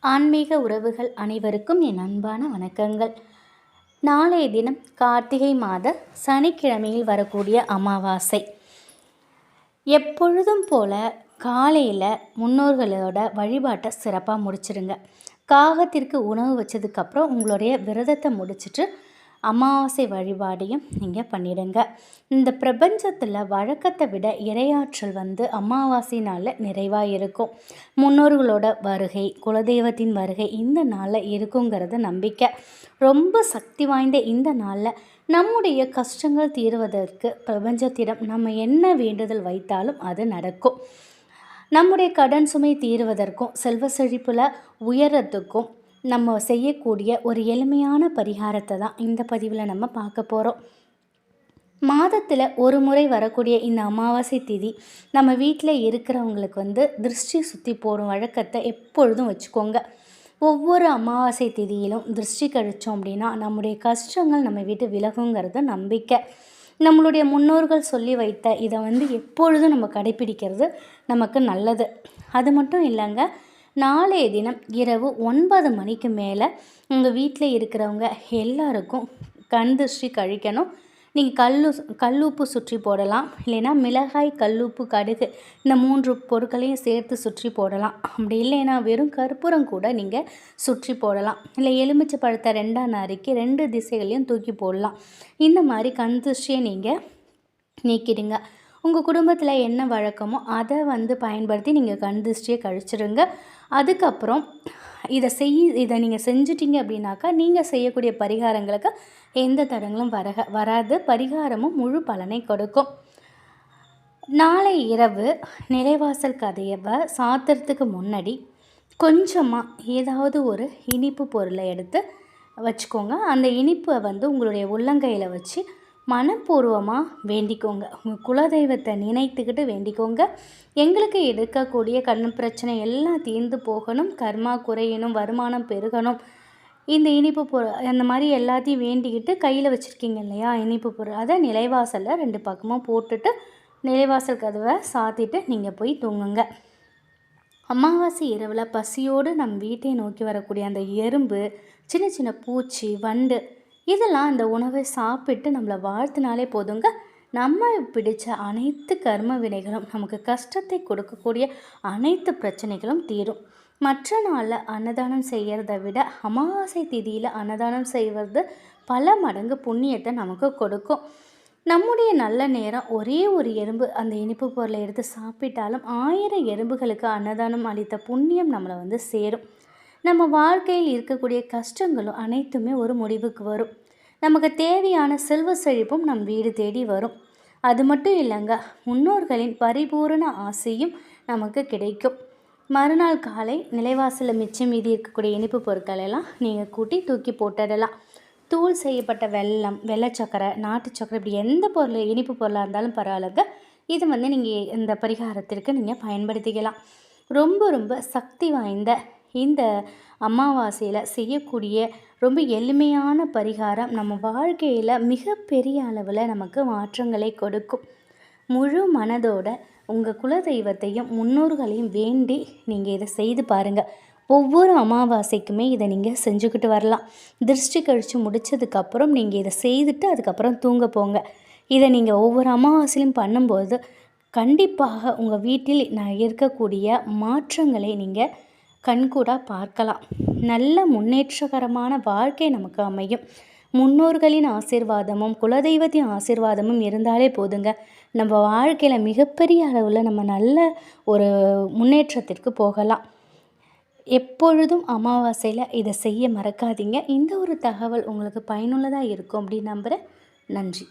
ஆன்மீக உறவுகள் அனைவருக்கும் என் அன்பான வணக்கங்கள். நாளைய தினம் கார்த்திகை மாத சனிக்கிழமையில் வரக்கூடிய அமாவாசை. எப்பொழுதும் போல காலையில் முன்னோர்களோட வழிபாட்டை சிறப்பாக முடிச்சிடுங்க. காகத்திற்கு உணவு வச்சதுக்கப்புறம் உங்களுடைய விரதத்தை முடிச்சுட்டு அமாவாசை வழிபாடையும் நீங்கள் பண்ணிடுங்க. இந்த பிரபஞ்சத்தில் வழக்கத்தை விட இரையாற்றல் அமாவாசை நாளில் நிறைவாக இருக்கும். முன்னோர்களோட வருகை, குலதெய்வத்தின் வருகை இந்த நாளில் இருக்குங்கிறது நம்பிக்கை. ரொம்ப சக்தி வாய்ந்த இந்த நாளில் நம்முடைய கஷ்டங்கள் தீர்வதற்கு பிரபஞ்சத்திடம் நம்ம என்ன வேண்டுதல் வைத்தாலும் அது நடக்கும். நம்முடைய கடன் சுமை தீர்வதற்கும் செல்வ செழிப்பில் உயரத்துக்கும் நம்ம செய்யக்கூடிய ஒரு எளிமையான பரிகாரத்தை தான் இந்த பதிவில் நம்ம பார்க்க போகிறோம். மாதத்தில் ஒரு முறை வரக்கூடிய இந்த அமாவாசை திதி நம்ம வீட்டில் இருக்கிறவங்களுக்கு திருஷ்டி சுற்றி போடும் வழக்கத்தை எப்பொழுதும் வச்சுக்கோங்க. ஒவ்வொரு அமாவாசை திதியிலும் திருஷ்டி கழித்தோம் அப்படின்னா நம்முடைய கஷ்டங்கள் நம்ம வீட்டு விலகுங்கிறது நம்பிக்கை. நம்மளுடைய முன்னோர்கள் சொல்லி வைத்த இதை எப்பொழுதும் நம்ம கடைப்பிடிக்கிறது நமக்கு நல்லது. அது மட்டும் இல்லைங்க, நாளைய தினம் இரவு 9 மணிக்கு மேலே உங்கள் வீட்டில் இருக்கிறவங்க எல்லாருக்கும் கண் திருஷ்டி கழிக்கணும். நீங்கள் கல்லுப்பு சுற்றி போடலாம், இல்லைன்னா மிளகாய், கல்லுப்பு, கடுகு இந்த 3 பொருட்களையும் சேர்த்து சுற்றி போடலாம். அப்படி இல்லைன்னா வெறும் கற்பூரம் கூட நீங்கள் சுற்றி போடலாம். இல்லை எலுமிச்சை பழத்தை 2ஆக நறுக்கி 2 திசைகளையும் தூக்கி போடலாம். இந்த மாதிரி கண் திருஷ்டியை நீங்கள் நீக்கிடுங்க. உங்கள் குடும்பத்தில் என்ன வழக்கமோ அதை பயன்படுத்தி நீங்கள் கண் திருஷ்டியை கழிச்சிடுங்க. அதுக்கப்புறம் இதை நீங்கள் செஞ்சிட்டிங்க அப்படின்னாக்கா நீங்கள் செய்யக்கூடிய பரிகாரங்களுக்கு எந்த தடங்களும் வராது. பரிகாரமும் முழு பலனை கொடுக்கும். நாளை இரவு நிலைவாசல் கதையை சாத்துறதுக்கு முன்னாடி கொஞ்சமாக ஏதாவது ஒரு இனிப்பு பொருளை எடுத்து வச்சுக்கோங்க. அந்த இனிப்பை உங்களுடைய உள்ளங்கையில் வச்சு மனப்பூர்வமாக வேண்டிக்கோங்க. உங்கள் குலதெய்வத்தை நினைத்துக்கிட்டு வேண்டிக்கோங்க. எங்களுக்கு எடுக்கக்கூடிய கண் பிரச்சனை எல்லாம் தீர்ந்து போகணும், கர்மா குறையணும், வருமானம் பெருகணும், இந்த இனிப்பு பொருள் அந்த மாதிரி எல்லாத்தையும் வேண்டிக்கிட்டு கையில் வச்சுருக்கீங்க இல்லையா இனிப்பு பொருள், அதை நிலைவாசலில் 2 பக்கமும் போட்டுட்டு நிலைவாசல் கதவை சாத்திட்டு நீங்கள் போய் தூங்குங்க. அமாவாசை இரவில் பசியோடு நம் வீட்டை நோக்கி வரக்கூடிய அந்த எறும்பு, சின்ன சின்ன பூச்சி, வண்டு இதெல்லாம் அந்த உணவை சாப்பிட்டு நம்மளை வாழ்த்தினாலே போதுங்க. நம்ம பிடிச்ச அனைத்து கர்ம வினைகளும், நமக்கு கஷ்டத்தை கொடுக்கக்கூடிய அனைத்து பிரச்சனைகளும் தீரும். மற்ற நாளில் அன்னதானம் செய்கிறத விட அமாவாசை திதியில் அன்னதானம் செய்வது பல மடங்கு புண்ணியத்தை நமக்கு கொடுக்கும். நம்முடைய நல்ல நேரம் ஒரே ஒரு எறும்பு அந்த இனிப்பு பொருளை எடுத்து சாப்பிட்டாலும் 1000 எறும்புகளுக்கு அன்னதானம் அளித்த புண்ணியம் நம்மளை சேரும். நம்ம வாழ்க்கையில் இருக்கக்கூடிய கஷ்டங்களும் அனைத்துமே ஒரு முடிவுக்கு வரும். நமக்கு தேவையான செல்வ செழிப்பும் நம் வீடு தேடி வரும். அது மட்டும் இல்லைங்க, முன்னோர்களின் பரிபூரண ஆசையும் நமக்கு கிடைக்கும். மறுநாள் காலை நிலைவாசலில் மிச்சம் மீதி இருக்கக்கூடிய இனிப்பு பொருட்கள் எல்லாம் நீங்கள் கூட்டி தூக்கி போட்டுடலாம். தூள் செய்யப்பட்ட வெல்லம், வெள்ளை சக்கரை, நாட்டு சக்கரை, இப்படி எந்த பொருள் இனிப்பு பொருளாக இருந்தாலும் பரவாயில்லைங்க. இது நீங்கள் இந்த பரிகாரத்திற்கு நீங்கள் பயன்படுத்திக்கலாம். ரொம்ப ரொம்ப சக்தி வாய்ந்த இந்த அமாவாசையில் செய்யக்கூடிய ரொம்ப எளிமையான பரிகாரம் நம்ம வாழ்க்கையில் மிகப்பெரிய அளவில் நமக்கு மாற்றங்களை கொடுக்கும். முழு மனதோட உங்கள் குலதெய்வத்தையும் முன்னோர்களையும் வேண்டி நீங்கள் இதை செய்து பாருங்கள். ஒவ்வொரு அமாவாசைக்குமே இதை நீங்கள் செஞ்சுக்கிட்டு வரலாம். திருஷ்டி கழித்து முடித்ததுக்கப்புறம் நீங்கள் இதை செய்துட்டு அதுக்கப்புறம் தூங்க போங்க. இதை நீங்கள் ஒவ்வொரு அமாவாசையிலும் பண்ணும்போது கண்டிப்பாக உங்கள் வீட்டில் இருக்கக்கூடிய மாற்றங்களை நீங்கள் கண்கூடாக பார்க்கலாம். நல்ல முன்னேற்றகரமான வாழ்க்கை நமக்கு அமையும். முன்னோர்களின் ஆசீர்வாதமும் குலதெய்வத்தின் ஆசீர்வாதமும் இருந்தாலே போதுங்க, நம்ம வாழ்க்கையில் மிகப்பெரிய அளவில் நம்ம நல்ல ஒரு முன்னேற்றத்திற்கு போகலாம். எப்பொழுதும் அமாவாசையில் இதை செய்ய மறக்காதீங்க. இந்த ஒரு தகவல் உங்களுக்கு பயனுள்ளதாக இருக்கும் அப்படின்னு நம்புகிறேன். நன்றி.